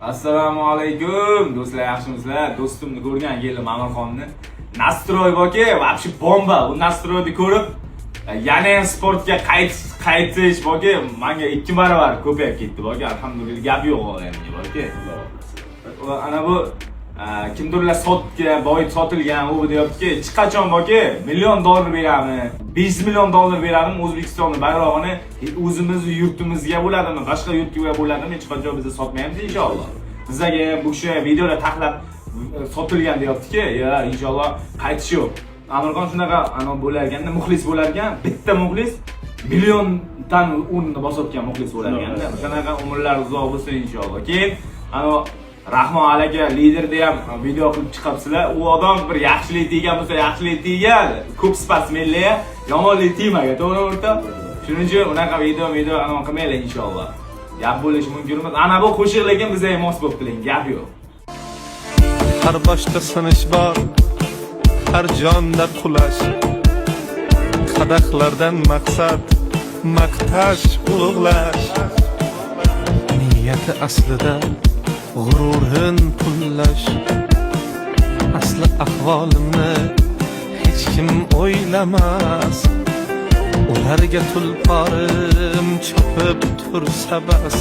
Assalomu alaykum do'stlar, yaxshimisizlar? Do'stimni ko'rgan keldim Amirxonni. Nastroy borki, вообще bomba. Bu nastroyni ko'rib, yana ham sportga qaytish borki, menga 2 barobar ko'payib ketdi borki, alhamdulillah gap yo'q endi borki. Ana bu kimdirlar boyit sotilgan, u deyaptiki, hech qachon borki, $1 million beramiz, $5 million beramiz, O'zbekistonning bayrog'ini o'zimiz yurtimizga bo'ladimi, boshqa yurtga bo'ladimi, hech qachon biz sotmaymiz inshaalloh. Bizga bu kishi videoda taxlab sotilgan deyaptiki, ya inshaalloh qaytish yo'q. Amirxon shunaqa bo'larganda, muxlis bo'larkan, bitta muxlis milliondan o'rnini bosayotgan muxlis bo'larganda, shunaqa umrlar uzoq bo'lsin inshaalloh. Keyin Rahmon aka liderda ham video qilib chiqibsizlar. U odam bir yaxshilik degan bo'lsa, yaxshilik degan, ko'p sportsmenlar yomonlik tegmagan, to'g'ri o'rta. Shuning uchun unaqa video qilmaylik inshaalloh. Gap bo'lishi mumkin emas. Ana bu qo'shiq lekin bizga mos bo'lib qiling, gap yo'q. Har boshda sinish bor, har jonda qulash. Qadaqlardan maqsad maqtash, ulug'lash. Niyati aslida g'ururin pullash. Asli ahvolimni hech kim o'ylamas. Ularga tulporim chopib tursa bas.